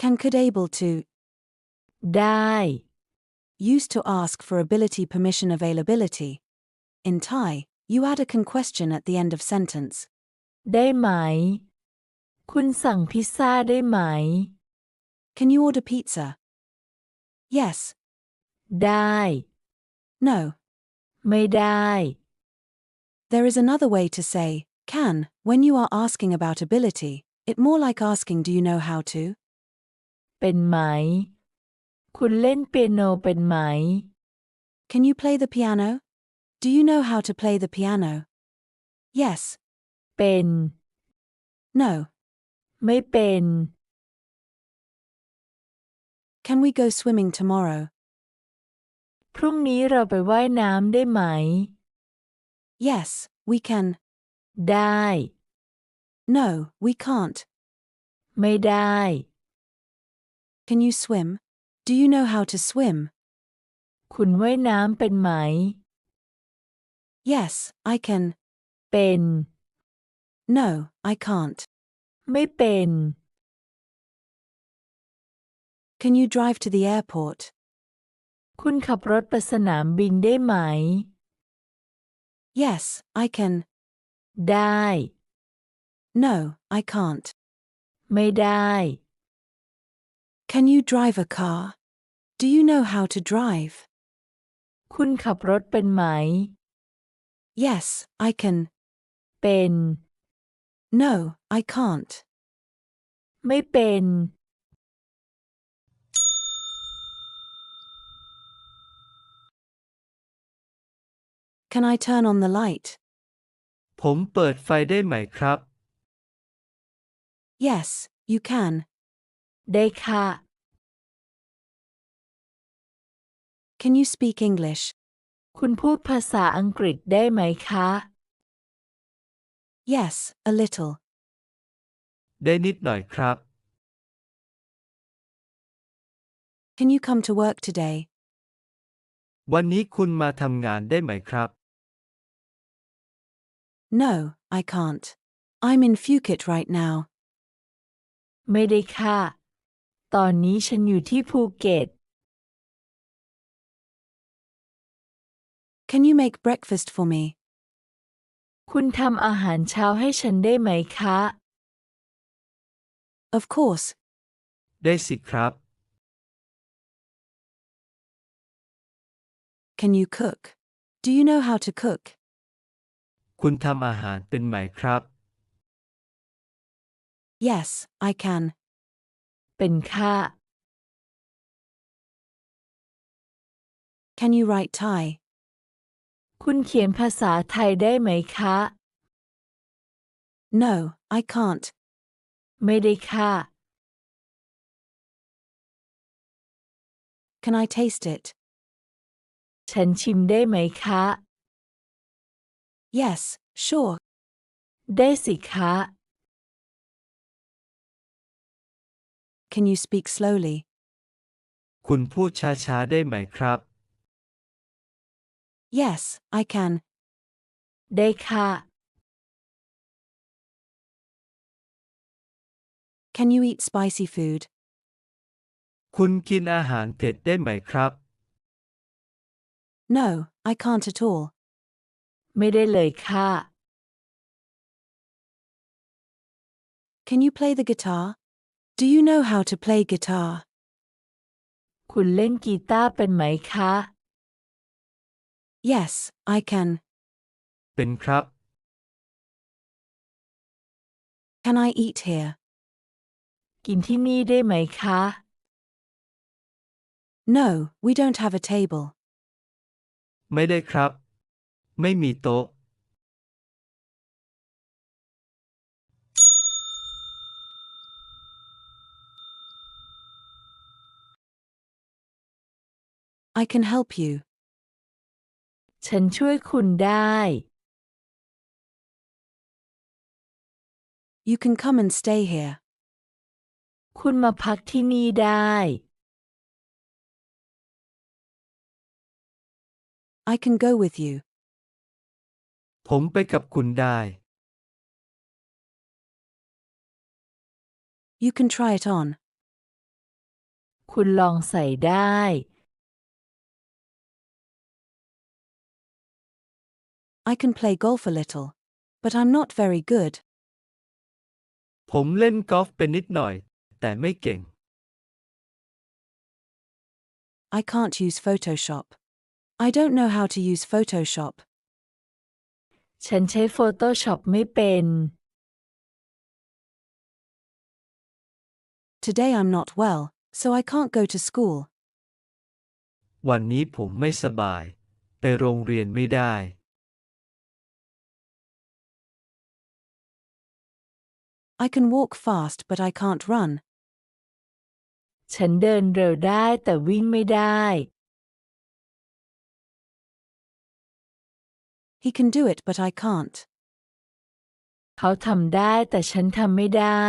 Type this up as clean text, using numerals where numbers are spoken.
Can could able to ได้ used to ask for ability permission availability. In Thai, you add a can question at the end of sentence. ได้ไหม คุณสั่งพิซซ่าได้ไหม Can you order pizza? Yes. ได้ No. ไม่ได้ There is another way to say can when you are asking about ability. It more like asking do you know how to? เป็นไหม คุณเล่นเปียโนเป็นไหม Can you play the piano? Do you know how to play the piano? Yes. เป็น No. ไม่เป็น Can we go swimming tomorrow? พรุ่งนี้เราไปว่ายน้ำได้ไหม Yes, we can. ได้ No, we can't. ไม่ได้ Can you swim? Do you know how to swim? คุณว่ายน้ำเป็นไหม Yes, I can. เป็น No, I can't. ไม่เป็น Can you drive to the airport? คุณขับรถไปสนามบินได้ไหม Yes, I can. ได้ No, I can't. ไม่ได้ Can you drive a car? Do you know how to drive? คุณขับรถเป็นไหม Yes, I can. เป็น No, I can't. ไม่เป็น Can I turn on the light? ผมเปิดไฟได้ไหมครับ Yes, you can. ได้ค่ะ Can you speak English? คุณพูดภาษาอังกฤษได้ไหมคะ Yes, a little. ได้นิดหน่อยครับ Can you come to work today? วันนี้คุณมาทำงานได้ไหมครับ No, I can't. I'm in Phuket right now. ไม่ได้ค่ะ ตอนนี้ฉันอยู่ที่ภูเก็ต Can you make breakfast for me? คุณทำอาหารเช้าให้ฉันได้ไหมคะ Of course. ได้สิครับ Can you cook? Do you know how to cook? คุณทำอาหารเป็นไหมครับ Yes, I can. เป็นค่ะ Can you write Thai? คุณเขียนภาษาไทยได้ไหมคะ No, I can't. ไม่ได้ค่ะ Can I taste it? ฉันชิมได้ไหมคะ Yes, sure. ได้สิคะ Can you speak slowly? คุณพูดช้าๆได้ไหมครับ Yes, I can. ได้ค่ะ Can you eat spicy food? คุณกินอาหารเผ็ดได้ไหมครับ No, I can't at all. ไม่ได้เลยค่ะ Can you play the guitar? Do you know how to play guitar? คุณเล่นกีตาร์เป็นไหมคะ Yes, I can. เป็นครับ Can I eat here? กินที่นี่ได้ไหมคะ No, we don't have a table. ไม่ได้ครับ ไม่มีโต๊ะ I can help you. ฉันช่วยคุณได้ You can come and stay here. คุณมาพักที่นี่ได้ I can go with you. ผมไปกับคุณได้ You can try it on. คุณลองใส่ได้ I can play golf a little, but I'm not very good. ผมเล่นกอล์ฟเป็นนิดหน่อย แต่ไม่เก่ง I can't use Photoshop. I don't know how to use Photoshop. ฉันใช้ Photoshop ไม่เป็น Today I'm not well, so I can't go to school. วันนี้ผมไม่สบาย ไปโรงเรียนไม่ได้ I can walk fast but I can't run. ฉันเดินเร็วได้แต่วิ่งไม่ได้ He can do it but I can't. เขาทำได้แต่ฉันทำไม่ได้